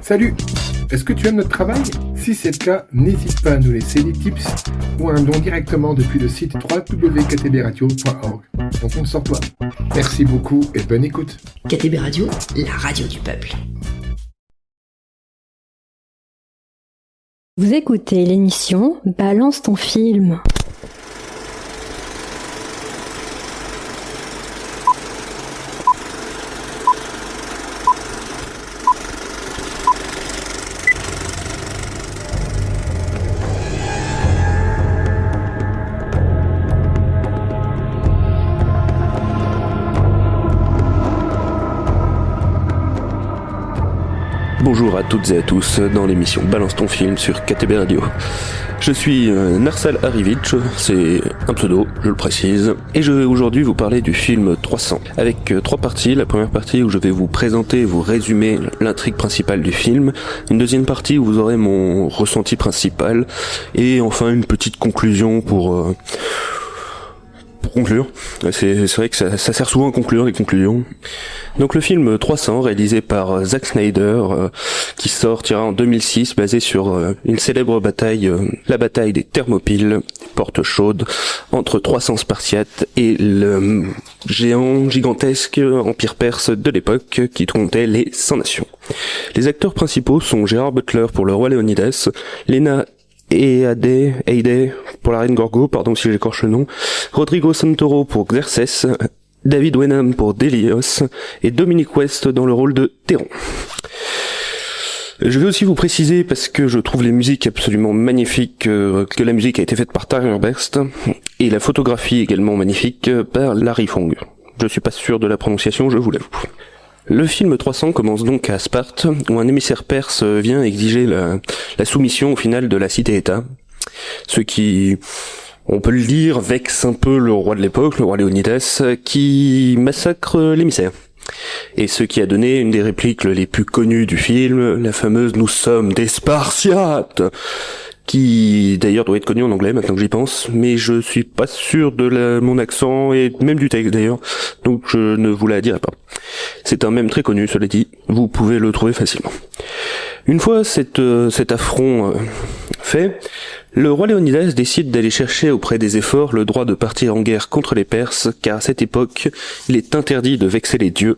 Salut! Est-ce que tu aimes notre travail? Si c'est le cas, n'hésite pas à nous laisser des tips ou un don directement depuis le site www.ktbradio.org. On compte sur toi. Merci beaucoup et bonne écoute. KTB Radio, la radio du peuple. Vous écoutez l'émission Balance ton film. Bonjour à toutes et à tous dans l'émission Balance ton film sur KTB Radio. Je suis Narsal Harivic, c'est un pseudo, je le précise, et je vais aujourd'hui vous parler du film 300, avec 3 parties. La première partie où je vais vous présenter, vous résumer l'intrigue principale du film, une deuxième partie où vous aurez mon ressenti principal, et enfin une petite conclusion pour conclure. C'est vrai que ça sert souvent à conclure les conclusions. Donc le film 300, réalisé par Zack Snyder, qui sortira en 2006, basé sur une célèbre bataille, la bataille des Thermopyles, porte chaude, entre 300 Spartiates et le gigantesque empire perse de l'époque qui comptait les 100 nations. Les acteurs principaux sont Gerard Butler pour le roi Léonidas, Lena Headey pour la reine Gorgo, pardon si j'écorche le nom, Rodrigo Santoro pour Xerxes, David Wenham pour Délios et Dominic West dans le rôle de Théron. Je vais aussi vous préciser, parce que je trouve les musiques absolument magnifiques, que la musique a été faite par Tyler Best et la photographie également magnifique par Larry Fong. Je suis pas sûr de la prononciation, je vous l'avoue. Le film 300 commence donc à Sparte, où un émissaire perse vient exiger la soumission au final de la cité-État. Ce qui, on peut le dire, vexe un peu le roi de l'époque, le roi Léonidas, qui massacre l'émissaire. Et ce qui a donné une des répliques les plus connues du film, la fameuse « Nous sommes des Spartiates !» qui d'ailleurs doit être connu en anglais maintenant que j'y pense, mais je suis pas sûr de mon accent et même du texte d'ailleurs, donc je ne vous la dirai pas. C'est un mème très connu, cela dit, vous pouvez le trouver facilement. Une fois cet affront fait, le roi Léonidas décide d'aller chercher auprès des efforts le droit de partir en guerre contre les Perses, car à cette époque, il est interdit de vexer les dieux,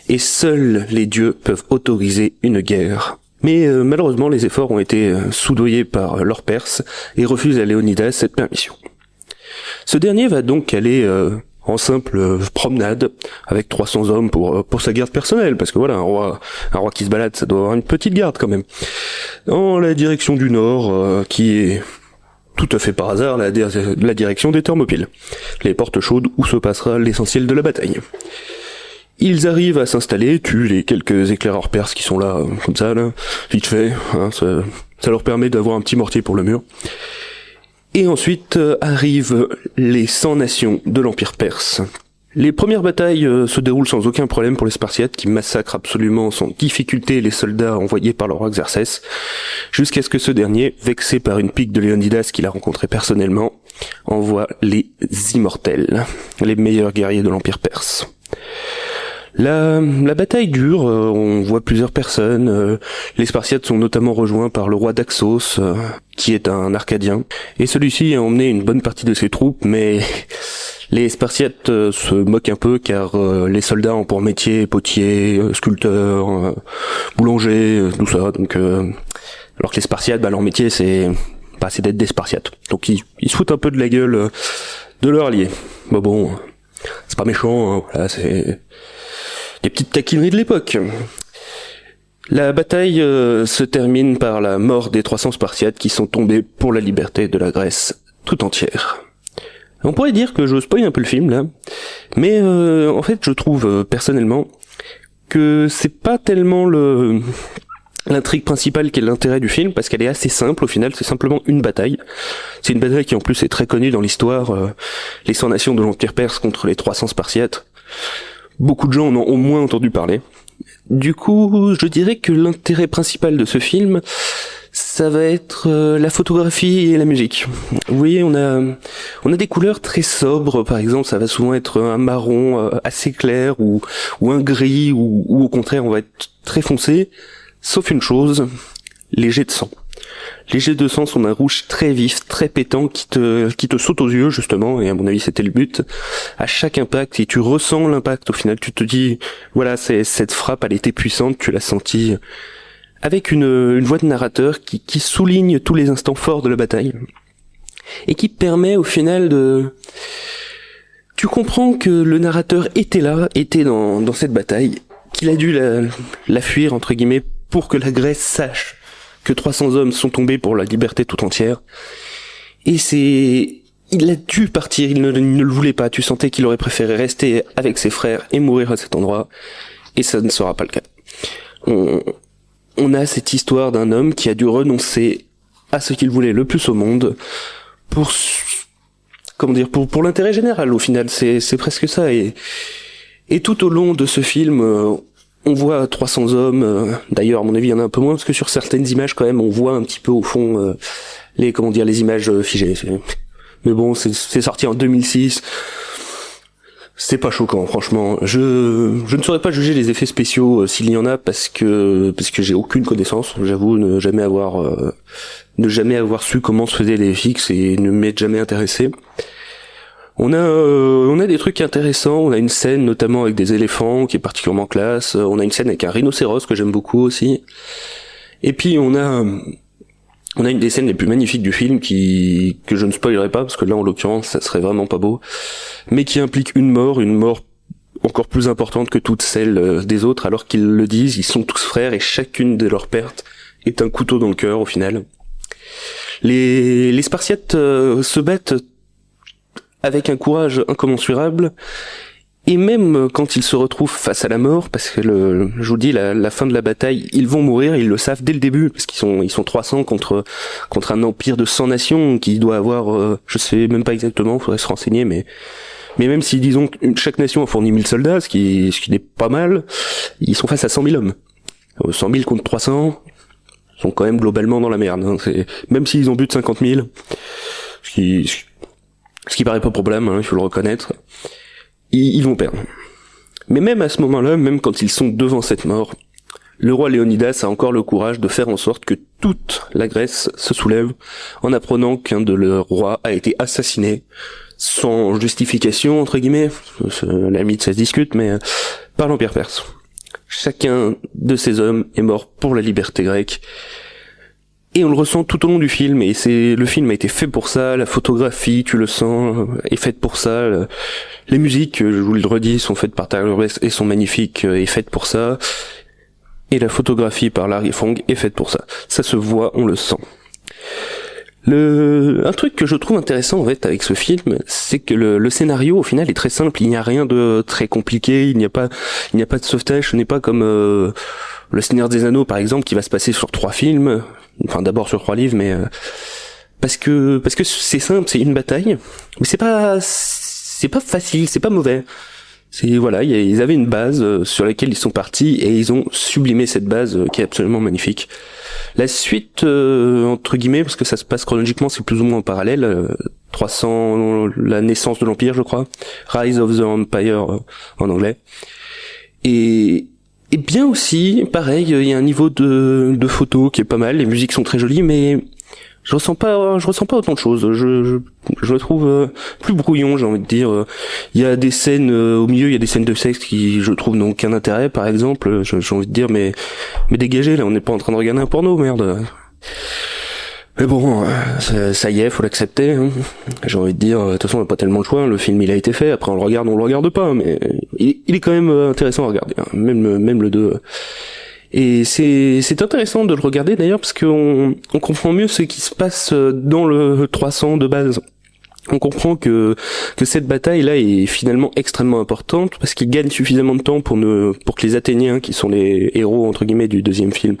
et seuls les dieux peuvent autoriser une guerre. Mais malheureusement, les efforts ont été soudoyés par Lord Perse et refusent à Léonidas cette permission. Ce dernier va donc aller en simple promenade avec 300 hommes pour sa garde personnelle, parce que voilà, un roi qui se balade, ça doit avoir une petite garde quand même, dans la direction du nord, qui est tout à fait par hasard la direction des Thermopyles, les portes chaudes où se passera l'essentiel de la bataille. Ils arrivent à s'installer, tuent les quelques éclaireurs perses qui sont là, comme ça, là, vite fait, hein, ça leur permet d'avoir un petit mortier pour le mur. Et ensuite arrivent les 100 nations de l'Empire perse. Les premières batailles se déroulent sans aucun problème pour les Spartiates, qui massacrent absolument sans difficulté les soldats envoyés par le roi Xerxès, jusqu'à ce que ce dernier, vexé par une pique de Léonidas qu'il a rencontré personnellement, envoie les Immortels, les meilleurs guerriers de l'Empire perse. La bataille dure, on voit plusieurs personnes, les Spartiates sont notamment rejoints par le roi Daxos, qui est un Arcadien, et celui-ci a emmené une bonne partie de ses troupes, mais les Spartiates se moquent un peu car les soldats ont pour métier potier, sculpteur, boulanger, tout ça, donc alors que les Spartiates, leur métier c'est d'être des Spartiates, donc ils se foutent un peu de la gueule de leur allié. Bon, c'est pas méchant, hein, voilà, c'est des petites taquineries de l'époque. La bataille se termine par la mort des 300 Spartiates qui sont tombés pour la liberté de la Grèce tout entière. On pourrait dire que je spoil un peu le film là, mais en fait je trouve personnellement que c'est pas tellement l'intrigue principale qui est l'intérêt du film, parce qu'elle est assez simple au final, c'est simplement une bataille. C'est une bataille qui en plus est très connue dans l'histoire, les 100 nations de l'Empire perse contre les 300 Spartiates. Beaucoup de gens en ont au moins entendu parler. Du coup, je dirais que l'intérêt principal de ce film, ça va être la photographie et la musique. Vous voyez, on a des couleurs très sobres, par exemple, ça va souvent être un marron assez clair, ou un gris, ou au contraire, on va être très foncé. Sauf une chose, les jets de sang. Les jets de sang sont d'un rouge très vif, très pétant, qui te saute aux yeux, justement, et à mon avis c'était le but. À chaque impact, et tu ressens l'impact, au final, tu te dis, voilà, cette frappe, elle était puissante, tu l'as sentie, avec une voix de narrateur qui souligne tous les instants forts de la bataille, et qui permet, au final, tu comprends que le narrateur était dans cette bataille, qu'il a dû la fuir, entre guillemets, pour que la Grèce sache que 300 hommes sont tombés pour la liberté tout entière. Et il a dû partir, il ne le voulait pas, tu sentais qu'il aurait préféré rester avec ses frères et mourir à cet endroit, et ça ne sera pas le cas. On a cette histoire d'un homme qui a dû renoncer à ce qu'il voulait le plus au monde pour l'intérêt général, au final, c'est presque ça, et tout au long de ce film, on voit 300 hommes, d'ailleurs à mon avis il y en a un peu moins, parce que sur certaines images quand même on voit un petit peu au fond les images figées. Mais bon, c'est sorti en 2006, c'est pas choquant franchement. Je ne saurais pas juger les effets spéciaux s'il y en a, parce que j'ai aucune connaissance, j'avoue ne jamais avoir su comment se faisaient les FX et ne m'être jamais intéressé. On a des trucs intéressants, on a une scène notamment avec des éléphants qui est particulièrement classe, on a une scène avec un rhinocéros que j'aime beaucoup aussi. Et puis on a une des scènes les plus magnifiques du film que je ne spoilerai pas parce que là en l'occurrence ça serait vraiment pas beau, mais qui implique une mort encore plus importante que toutes celles des autres, alors qu'ils le disent, ils sont tous frères et chacune de leurs pertes est un couteau dans le cœur au final. Les Spartiates se battent avec un courage incommensurable, et même quand ils se retrouvent face à la mort, parce que je vous dis, la fin de la bataille, ils vont mourir, ils le savent dès le début, parce qu'ils sont 300 contre un empire de 100 nations qui doit avoir, je sais même pas exactement, faudrait se renseigner, mais même si, disons, chaque nation a fourni 1000 soldats, ce qui n'est pas mal, ils sont face à 100 000 hommes. 100 000 contre 300, ils sont quand même globalement dans la merde, hein. Même s'ils ont but de 50 000, ce qui paraît pas problème, hein, il faut le reconnaître, ils vont perdre. Mais même à ce moment-là, même quand ils sont devant cette mort, le roi Léonidas a encore le courage de faire en sorte que toute la Grèce se soulève en apprenant qu'un de leurs rois a été assassiné, sans justification, entre guillemets, la mythe ça se discute, mais par l'Empire perse. Chacun de ces hommes est mort pour la liberté grecque, et on le ressent tout au long du film, et le film a été fait pour ça, la photographie, tu le sens, est faite pour ça, les musiques, je vous le redis, sont faites par Tyler West et sont magnifiques, et faites pour ça, et la photographie par Larry Fong est faite pour ça. Ça se voit, on le sent. Un truc que je trouve intéressant en fait avec ce film, c'est que le scénario au final est très simple, il n'y a rien de très compliqué, il n'y a pas de sauvetage, ce n'est pas comme Le Seigneur des Anneaux par exemple qui va se passer sur 3 films, enfin d'abord sur 3 livres, mais parce que c'est simple, c'est une bataille, mais c'est pas facile, c'est pas mauvais. Voilà, ils avaient une base sur laquelle ils sont partis et ils ont sublimé cette base qui est absolument magnifique. La suite, entre guillemets, parce que ça se passe chronologiquement, c'est plus ou moins en parallèle, 300, la naissance de l'Empire, je crois, Rise of the Empire en anglais. Et bien aussi, pareil, il y a un niveau de photo qui est pas mal, les musiques sont très jolies, mais je ressens pas autant de choses. Je le trouve plus brouillon, j'ai envie de dire. Il y a des scènes au milieu, il y a des scènes de sexe qui, je trouve, n'ont aucun intérêt, par exemple. J'ai envie de dire, mais dégagez, là, on n'est pas en train de regarder un porno, merde. Mais bon, ça y est, faut l'accepter, hein. J'ai envie de dire, de toute façon, on n'a pas tellement le choix, hein. Le film, il a été fait, après on le regarde pas, mais il est quand même intéressant à regarder, hein. Même le 2. Et c'est intéressant de le regarder d'ailleurs parce qu'on comprend mieux ce qui se passe dans le 300 de base. On comprend que cette bataille là est finalement extrêmement importante parce qu'ils gagnent suffisamment de temps pour que les Athéniens, qui sont les héros entre guillemets du deuxième film,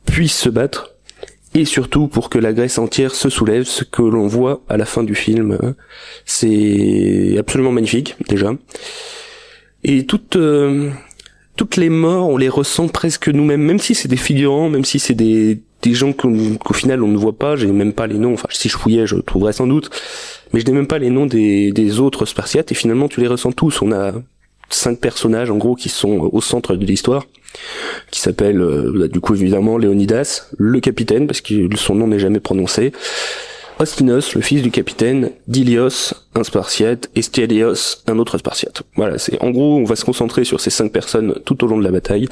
puissent se battre, et surtout pour que la Grèce entière se soulève, ce que l'on voit à la fin du film. C'est absolument magnifique déjà. Et toutes les morts, on les ressent presque nous-mêmes, même si c'est des figurants, même si c'est des gens qu'au final on ne voit pas, j'ai même pas les noms, enfin si je fouillais je trouverais sans doute, mais je n'ai même pas les noms des autres Spartiates, et finalement tu les ressens tous. On a 5 personnages en gros qui sont au centre de l'histoire, qui s'appelle du coup évidemment Léonidas, le capitaine, parce que son nom n'est jamais prononcé, Ostinos, le fils du capitaine, Dilios, un Spartiate, et Stylios, un autre Spartiate. Voilà, c'est en gros, on va se concentrer sur ces 5 personnes tout au long de la bataille.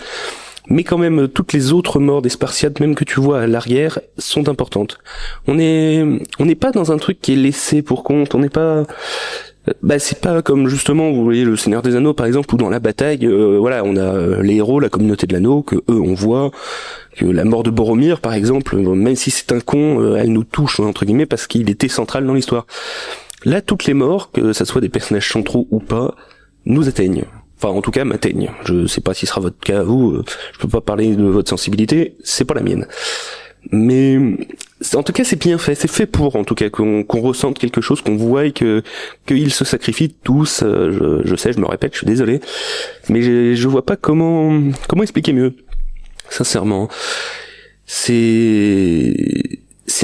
Mais quand même, toutes les autres morts des Spartiates, même que tu vois à l'arrière, sont importantes. On n'est pas dans un truc qui est laissé pour compte, on n'est pas... c'est pas comme justement, vous voyez, le Seigneur des Anneaux par exemple, où dans la bataille, voilà, on a les héros, la communauté de l'anneau, que eux on voit, que la mort de Boromir par exemple, même si c'est un con, elle nous touche entre guillemets parce qu'il était central dans l'histoire. Là, toutes les morts, que ça soit des personnages centraux ou pas, nous atteignent. Enfin, en tout cas, m'atteignent. Je sais pas si ce sera votre cas à vous, je peux pas parler de votre sensibilité, c'est pas la mienne. Mais en tout cas c'est bien fait, c'est fait pour en tout cas qu'on ressente quelque chose, qu'on voit et qu'ils se sacrifient tous. Je sais, je me répète, je suis désolé, mais je vois pas comment expliquer mieux. Sincèrement, c'est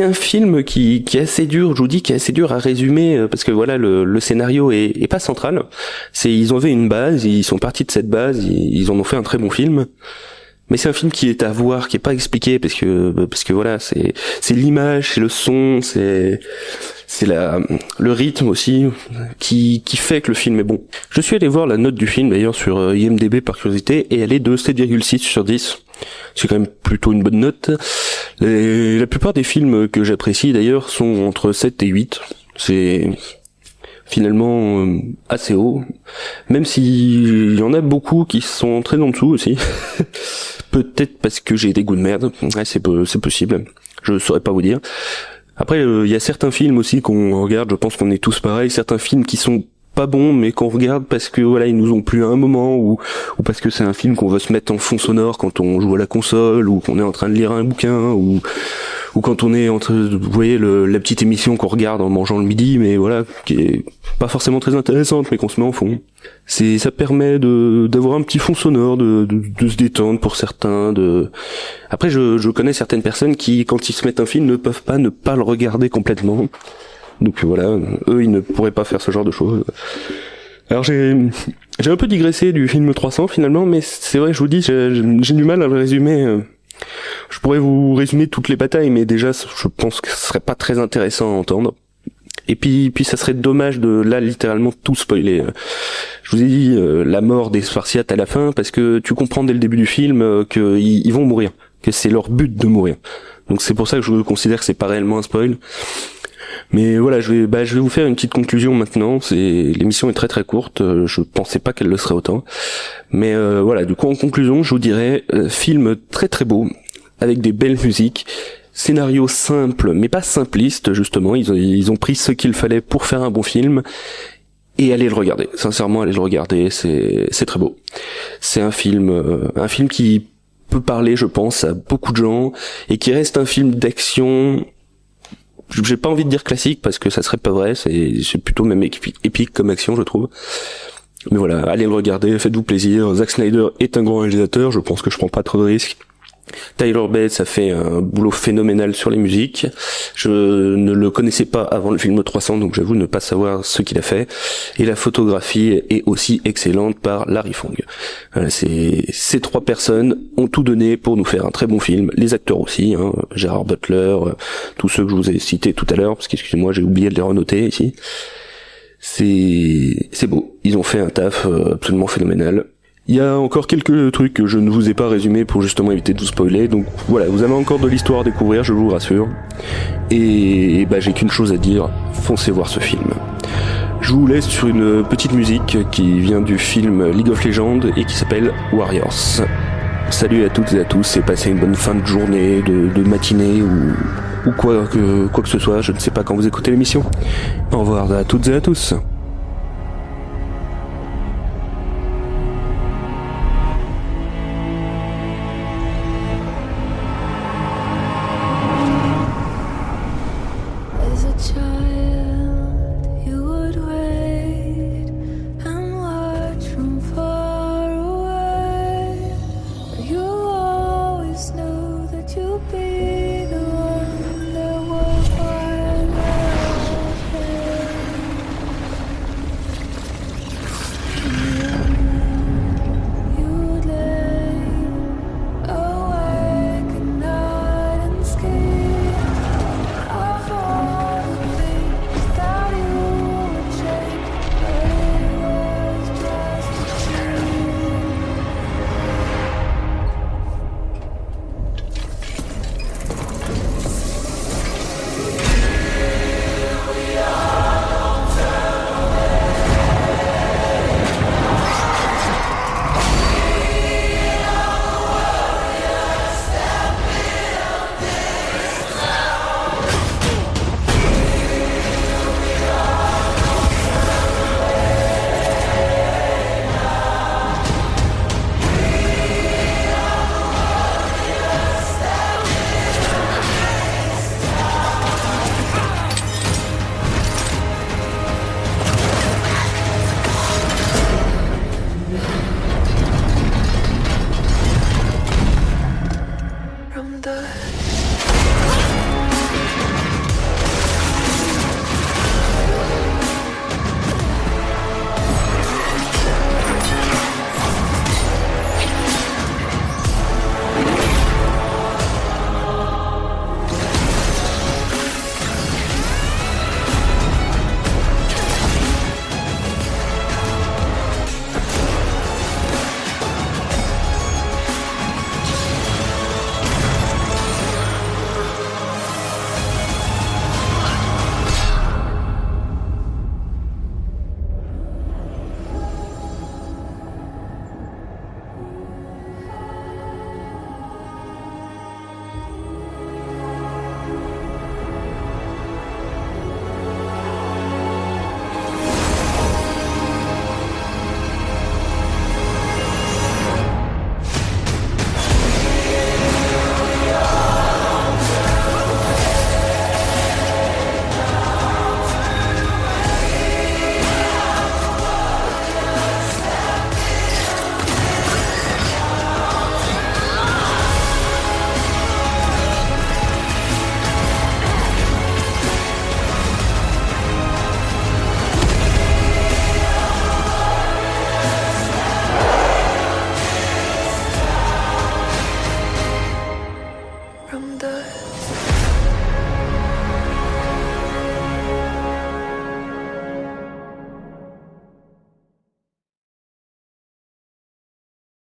un film qui est assez dur, je vous dis, qui est assez dur à résumer, parce que voilà, le scénario est pas central. Ils avaient une base, ils sont partis de cette base, ils en ont fait un très bon film. Mais c'est un film qui est à voir, qui est pas expliqué, parce que voilà, c'est l'image, c'est le son, c'est le rythme aussi, qui fait que le film est bon. Je suis allé voir la note du film d'ailleurs sur IMDb par curiosité, et elle est de 7,6 sur 10. C'est quand même plutôt une bonne note. La plupart des films que j'apprécie d'ailleurs sont entre 7 et 8. C'est finalement assez haut, même s'il y en a beaucoup qui sont très en dessous aussi. Peut-être parce que j'ai des goûts de merde, ouais, c'est possible, je saurais pas vous dire. Après, il y a certains films aussi qu'on regarde, je pense qu'on est tous pareils, certains films qui sont pas bons mais qu'on regarde parce que voilà, ils nous ont plu à un moment, ou parce que c'est un film qu'on veut se mettre en fond sonore quand on joue à la console, ou qu'on est en train de lire un bouquin, ou quand on est vous voyez la petite émission qu'on regarde en mangeant le midi, mais voilà, qui est pas forcément très intéressante, mais qu'on se met en fond. Ça permet d'avoir un petit fond sonore, de se détendre pour certains, Après, je connais certaines personnes qui, quand ils se mettent un film, ne peuvent pas ne pas le regarder complètement. Donc voilà, eux, ils ne pourraient pas faire ce genre de choses. Alors j'ai un peu digressé du film 300 finalement, mais c'est vrai, je vous dis, j'ai du mal à le résumer. Je pourrais vous résumer toutes les batailles, mais déjà, je pense que ce serait pas très intéressant à entendre. Et puis ça serait dommage de, là, littéralement tout spoiler. Je vous ai dit la mort des Spartiates à la fin, parce que tu comprends dès le début du film qu'ils vont mourir, que c'est leur but de mourir. Donc c'est pour ça que je considère que c'est pas réellement un spoil. Mais voilà, je vais vous faire une petite conclusion maintenant. L'émission est très très courte, je pensais pas qu'elle le serait autant. Mais voilà, du coup en conclusion, je vous dirais film très très beau, avec des belles musiques, scénario simple mais pas simpliste justement. Ils ont pris ce qu'il fallait pour faire un bon film, et allez le regarder. Sincèrement, allez le regarder, c'est très beau. C'est un film qui peut parler, je pense, à beaucoup de gens, et qui reste un film d'action. J'ai pas envie de dire classique parce que ça serait pas vrai, c'est plutôt même épique comme action, je trouve. Mais voilà, allez le regarder, faites-vous plaisir. Zack Snyder est un grand réalisateur, je pense que je prends pas trop de risques. Tyler Bates a fait un boulot phénoménal sur les musiques. Je ne le connaissais pas avant le film 300, donc j'avoue ne pas savoir ce qu'il a fait. Et la photographie est aussi excellente par Larry Fong. Voilà, ces 3 personnes ont tout donné pour nous faire un très bon film. Les acteurs aussi, hein, Gerard Butler, tous ceux que je vous ai cités tout à l'heure, parce qu'excusez-moi, j'ai oublié de les renoter ici. C'est beau. Ils ont fait un taf absolument phénoménal. Il y a encore quelques trucs que je ne vous ai pas résumés pour justement éviter de vous spoiler, donc voilà, vous avez encore de l'histoire à découvrir, je vous rassure. Et j'ai qu'une chose à dire, foncez voir ce film. Je vous laisse sur une petite musique qui vient du film League of Legends et qui s'appelle Warriors. Salut à toutes et à tous, et passez une bonne fin de journée, de matinée ou quoi que ce soit, je ne sais pas quand vous écoutez l'émission. Au revoir à toutes et à tous. From the